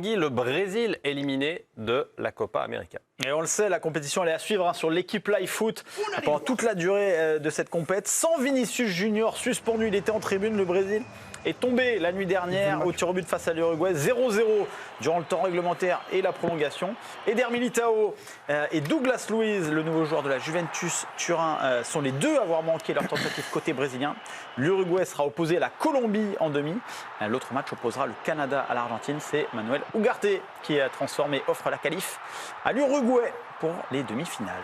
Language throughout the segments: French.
Le Brésil éliminé de la Copa América. Et on le sait, la compétition elle est à suivre sur l'équipe Live Foot pendant toute la durée de cette compète. Sans Vinicius Junior suspendu, il était en tribune. Le Brésil est tombé la nuit dernière au tir au but face à l'Uruguay. 0-0 durant le temps réglementaire et la prolongation. Eder Militão et Douglas Luiz, le nouveau joueur de la Juventus Turin, sont les deux à avoir manqué leur tentative côté brésilien. L'Uruguay sera opposé à la Colombie en demi. L'autre match opposera le Canada à l'Argentine. C'est Manuel Ugarte qui a transformé, offre la qualif à l'Uruguay pour les demi-finales.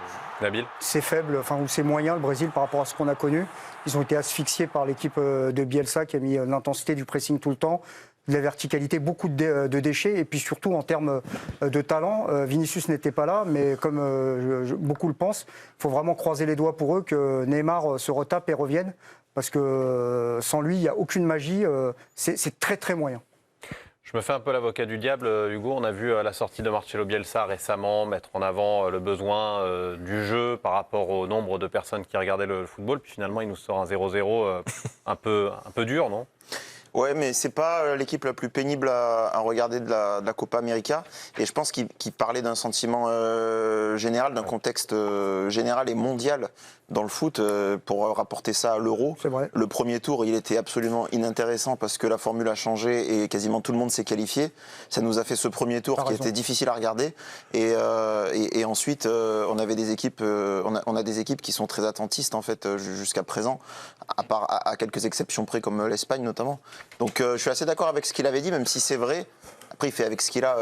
Nabil ? C'est faible, ou c'est moyen le Brésil par rapport à ce qu'on a connu. Ils ont été asphyxiés par l'équipe de Bielsa qui a mis l'intensité du pressing tout le temps, de la verticalité, beaucoup de déchets et puis surtout en termes de talent. Vinicius n'était pas là, mais comme beaucoup le pensent, il faut vraiment croiser les doigts pour eux que Neymar se retape et revienne parce que sans lui, il n'y a aucune magie. C'est très très moyen. Je me fais un peu l'avocat du diable, Hugo. On a vu à la sortie de Marcelo Bielsa récemment mettre en avant le besoin du jeu par rapport au nombre de personnes qui regardaient le football. Puis finalement, il nous sort un 0-0 un peu dur, non ? Ouais, mais c'est pas l'équipe la plus pénible à regarder de la Copa América. Et je pense qu'il parlait d'un sentiment général, d'un contexte général et mondial dans le foot pour rapporter ça à l'Euro. C'est vrai. Le premier tour, il était absolument inintéressant parce que la formule a changé et quasiment tout le monde s'est qualifié. Ça nous a fait ce premier tour qui était difficile à regarder. Et ensuite, on avait des équipes, on a des équipes qui sont très attentistes en fait jusqu'à présent, à quelques exceptions près comme l'Espagne notamment. Donc je suis assez d'accord avec ce qu'il avait dit, même si c'est vrai. Après, il fait avec ce qu'il a,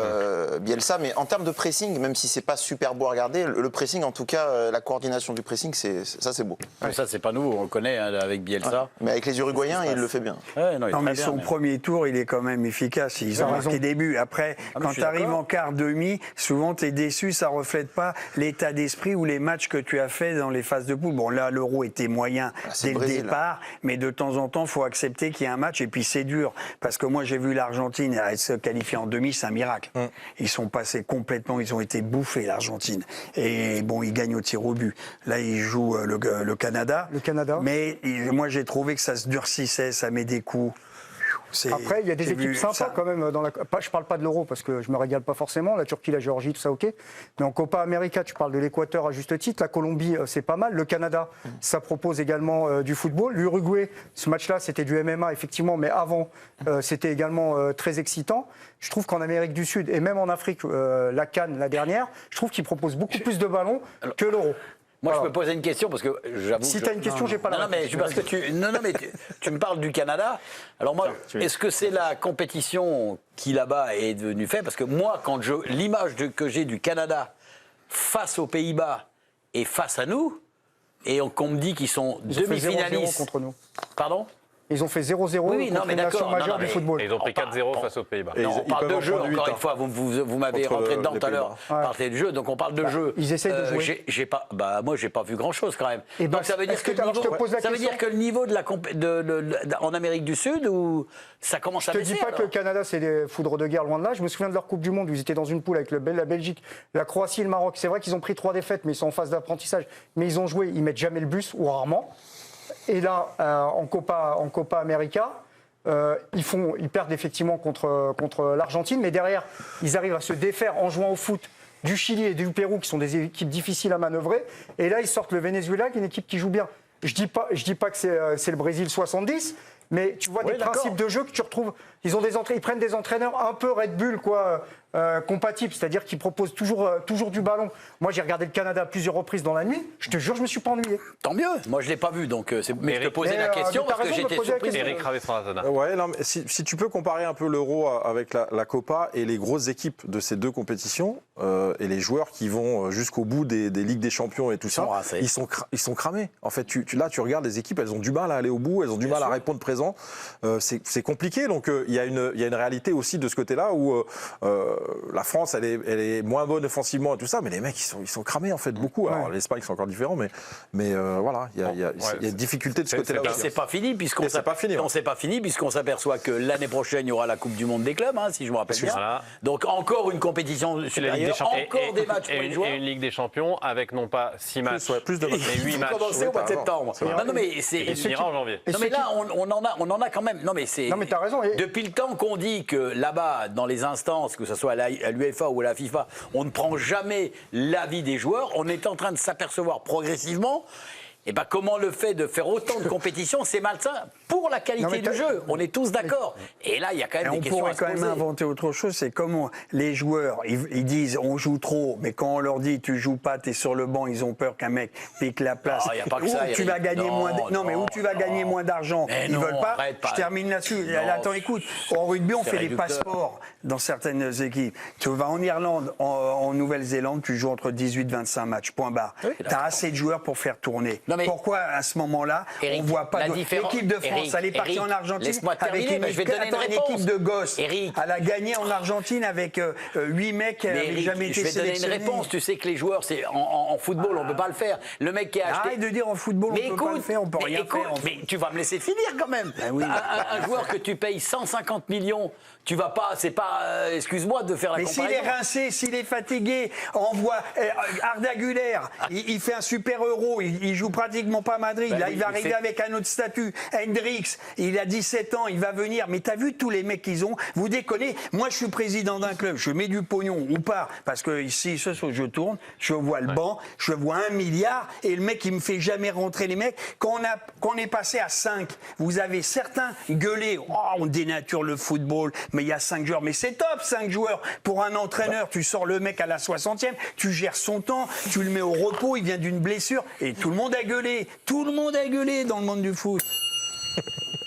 Bielsa. Mais en termes de pressing, même si c'est pas super beau à regarder, le pressing, en tout cas, la coordination du pressing, ça c'est beau. Ouais. Ça, c'est pas nouveau, on le connaît avec Bielsa. Ouais. Mais avec les Uruguayens, il le fait bien. Ouais, non, mais son premier tour, il est quand même efficace. Ils ont marqué des buts. Après, quand tu arrives en quart demi, souvent tu es déçu, ça reflète pas l'état d'esprit ou les matchs que tu as fait dans les phases de poule. Bon, là, l'Euro était moyen dès le départ, mais de temps en temps, il faut accepter qu'il y a un match. Et puis, c'est dur. Parce que moi, j'ai vu l'Argentine se qualifier en demi, c'est un miracle. Ils sont passés complètement, ils ont été bouffés, l'Argentine. Et bon, ils gagnent au tir au but. Là, ils jouent le Canada. Le Canada. Mais moi, j'ai trouvé que ça se durcissait, ça met des coups. Après, il y a des équipes sympas quand même. Je parle pas de l'Euro parce que je me régale pas forcément. La Turquie, la Géorgie, tout ça, ok. Mais en Copa América, tu parles de l'Équateur à juste titre. La Colombie, c'est pas mal. Le Canada, ça propose également du football. L'Uruguay, ce match-là, c'était du MMA, effectivement. Mais avant, c'était également très excitant. Je trouve qu'en Amérique du Sud et même en Afrique, la CAN, la dernière, je trouve qu'ils proposent beaucoup plus de ballons que l'Euro. Moi, je peux poser une question parce que j'avoue. Si tu as une question, j'ai pas la réponse. Mais tu me parles du Canada. Alors moi, est-ce que c'est la compétition qui là-bas est devenue faite ? Parce que moi, l'image que j'ai du Canada face aux Pays-Bas et face à nous, et qu'on me dit qu'ils sont demi-finalistes contre nous. Pardon ? Ils ont fait 0-0 contre une nation majeure du football. Et ils ont pris 4-0 face aux Pays-Bas. On parle de jeu, encore une fois. Vous m'avez rentré dedans tout à l'heure. Parlez de jeu, donc on parle de jeu. Ils essayent de jouer. Moi, j'ai pas vu grand-chose quand même. Et donc ça veut dire que le niveau en Amérique du Sud, où ça commence à baisser. Je te dis pas que le Canada, c'est des foudres de guerre, loin de là. Je me souviens de leur Coupe du Monde où ils étaient dans une poule avec la Belgique, la Croatie et le Maroc. C'est vrai qu'ils ont pris 3 défaites, mais ils sont en phase d'apprentissage. Mais ils ont joué, ils mettent jamais le bus, ou rarement. Et là, en Copa América, ils perdent effectivement contre l'Argentine, mais derrière, ils arrivent à se défaire en jouant au foot du Chili et du Pérou, qui sont des équipes difficiles à manœuvrer. Et là, ils sortent le Venezuela, qui est une équipe qui joue bien. Je dis pas que c'est le Brésil 70, mais tu vois des principes de jeu que tu retrouves. Ils prennent des entraîneurs un peu Red Bull, compatibles, c'est-à-dire qu'ils proposent toujours du ballon. Moi, j'ai regardé le Canada à plusieurs reprises dans la nuit. Je te jure, je me suis pas ennuyé. Tant mieux. Moi, je l'ai pas vu, donc mais je te posais la question parce que j'étais surpris. Eric Ravessandazana. Ouais, non, mais si tu peux comparer un peu l'Euro avec la Copa et les grosses équipes de ces deux compétitions et les joueurs qui vont jusqu'au bout des Ligues des Champions et tout ça, ils sont cramés. En fait, là, tu regardes les équipes, elles ont du mal à aller au bout, elles ont du mal à répondre présent. C'est compliqué, donc il y a une réalité aussi de ce côté-là où la France, elle est moins bonne offensivement et tout ça, mais les mecs, ils sont cramés en fait beaucoup. Alors l'Espagne, c'est encore différent, mais voilà, il y a une difficulté de ce côté-là. C'est pas fini puisqu'on s'aperçoit que l'année prochaine, il y aura la Coupe du Monde des clubs, si je me rappelle bien. Donc encore une compétition supérieure. extérieur, encore des matchs pour les joueurs. Et une Ligue des Champions avec non pas 6 matchs, plus de matchs. mais 8 matchs. Commencer au mois de septembre. Non, mais c'est. Et finira en janvier. Non mais là, on en a quand même. Non mais c'est. Non mais t'as raison. Depuis le temps qu'on dit que là-bas, dans les instances, que ce soit à l'UEFA ou à la FIFA, on ne prend jamais l'avis des joueurs, on est en train de s'apercevoir progressivement. Et ben comment le fait de faire autant de compétitions, c'est malsain pour la qualité du jeu. On est tous d'accord. Et là, il y a quand même des questions à se poser. On pourrait quand même inventer autre chose. C'est comment les joueurs, ils disent on joue trop, mais quand on leur dit tu joues pas, t'es sur le banc, ils ont peur qu'un mec pique la place. Il y a pas que ça, tu vas gagner où tu vas gagner moins d'argent. Ils veulent pas. Je termine là-dessus. Attends, écoute. En rugby, on fait des passeports dans certaines équipes. Tu vas en Irlande, en Nouvelle-Zélande, tu joues entre 18 et 25 matchs. Point barre. T'as assez de joueurs pour faire tourner. Pourquoi à ce moment-là, on ne voit pas l'équipe de France? Elle est partie en Argentine avec une équipe de gosses. Elle a gagné en Argentine avec 8 mecs qui n'avaient jamais été sélectionnés. Je vais te donner une réponse. Tu sais que les joueurs, en football, on ne peut pas le faire. Le mec qui a acheté. Arrête de dire en football, on ne peut pas le faire, on ne peut rien faire. Mais tu vas me laisser finir quand même. Un joueur que tu payes 150 millions, tu vas pas. C'est pas. Excuse-moi de faire la comparaison. Mais s'il est rincé, s'il est fatigué, on voit Arda Güler, il fait un super Euro, il joue pratiquement pas à Madrid. Là, il va arriver avec un autre statut. Hendrix, il a 17 ans, il va venir. Mais t'as vu tous les mecs qu'ils ont? Vous déconnez? Moi, je suis président d'un club, je mets du pognon ou pas, parce que ici, je tourne, je vois le banc, je vois 1 milliard, et le mec, il me fait jamais rentrer les mecs. Quand on est passé à 5, vous avez certains gueulé, oh, on dénature le football, mais il y a 5 joueurs. Mais c'est top, 5 joueurs. Pour un entraîneur, tu sors le mec à la 60e, tu gères son temps, tu le mets au repos, il vient d'une blessure, et tout le monde a gueulé. Tout le monde a gueulé dans le monde du foot.